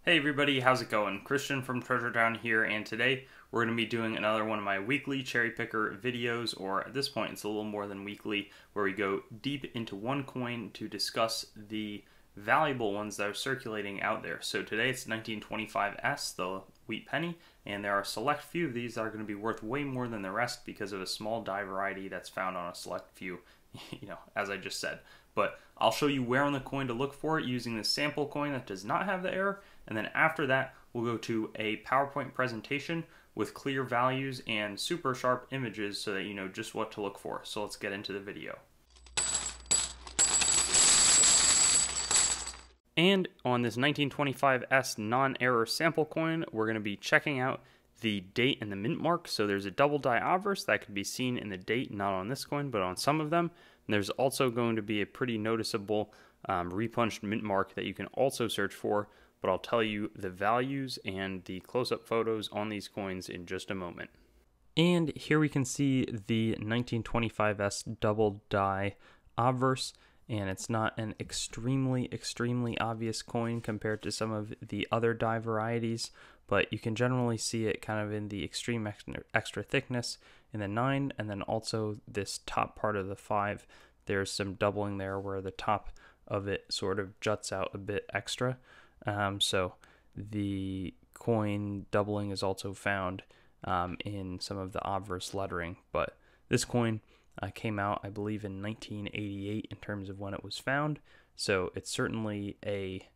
Hey everybody, how's it going? Christian from Treasure Town here, and today we're going to be doing another one of my weekly cherry picker videos, or at this point it's a little more than weekly, where we go deep into one coin to discuss the valuable ones that are circulating out there. So today it's 1925S, the wheat penny, and there are a select few of these that are going to be worth way more than the rest because of a small die variety that's found on a select few, as I just said. But I'll show you where on the coin to look for it using the sample coin that does not have the error, and then after that we'll go to a PowerPoint presentation with clear values and super sharp images so that you know just what to look for. So let's get into the video. And on this 1925S non-error sample coin, we're going to be checking out the date and the mint mark. So there's a double die obverse that can be seen in the date, not on this coin, but on some of them. And there's also going to be a pretty noticeable repunched mint mark that you can also search for, but I'll tell you the values and the close-up photos on these coins in just a moment. And here we can see the 1925S double die obverse, and it's not an extremely obvious coin compared to some of the other die varieties, but you can generally see it kind of in the extreme extra thickness in the 9, and then also this top part of the 5. There's some doubling there where the top of it sort of juts out a bit extra. So the coin doubling is also found in some of the obverse lettering, but this coin came out, I believe, in 1988 in terms of when it was found, so it's certainly a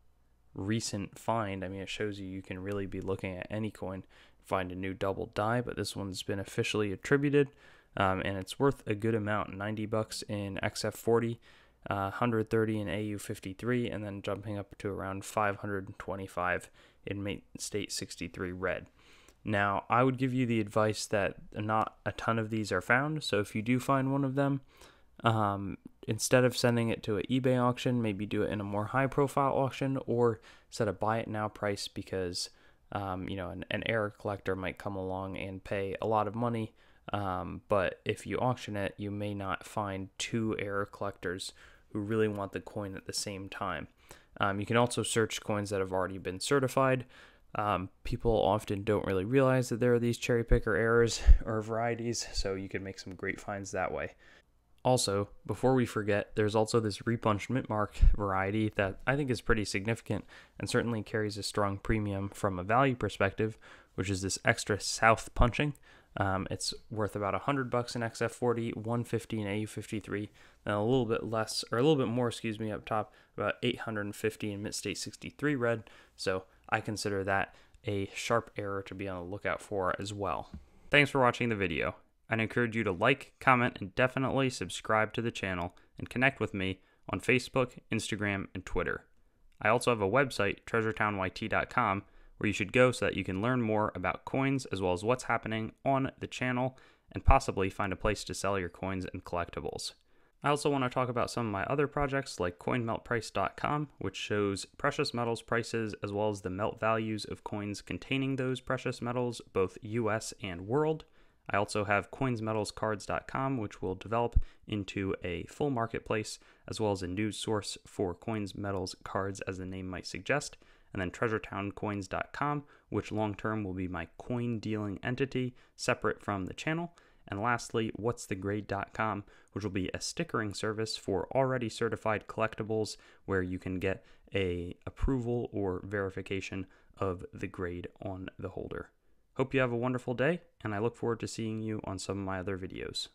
recent find. I mean, it shows you can really be looking at any coin, find a new double die, but this one's been officially attributed, and it's worth a good amount, 90 bucks in XF40, 130 in AU53, and then jumping up to around 525 in Mint State 63 red. Now, I would give you the advice that not a ton of these are found, so if you do find one of them, instead of sending it to an eBay auction, maybe do it in a more high-profile auction, or set a buy it now price because an error collector might come along and pay a lot of money, but if you auction it, you may not find two error collectors who really want the coin at the same time. You can also search coins that have already been certified. People often don't really realize that there are these cherry picker errors or varieties, so you can make some great finds that way. Also, before we forget, there's also this repunched mint mark variety that I think is pretty significant and certainly carries a strong premium from a value perspective, which is this extra south punching. It's worth about 100 bucks in XF40, 150 in AU53, and a little bit less, or a little bit more, up top, about 850 in Mint State 63 red. So I consider that a sharp error to be on the lookout for as well. Thanks for watching the video. I'd encourage you to like, comment, and definitely subscribe to the channel and connect with me on Facebook, Instagram, and Twitter. I also have a website, treasuretownYT.com, where you should go so that you can learn more about coins as well as what's happening on the channel and possibly find a place to sell your coins and collectibles. I also want to talk about some of my other projects like coinmeltprice.com, which shows precious metals prices as well as the melt values of coins containing those precious metals, both US and world. I also have coinsmetalscards.com, which will develop into a full marketplace as well as a news source for coins, metals, cards, as the name might suggest. And then treasuretowncoins.com, which long-term will be my coin dealing entity separate from the channel. And lastly, whatsthegrade.com, which will be a stickering service for already certified collectibles where you can get a approval or verification of the grade on the holder. Hope you have a wonderful day, and I look forward to seeing you on some of my other videos.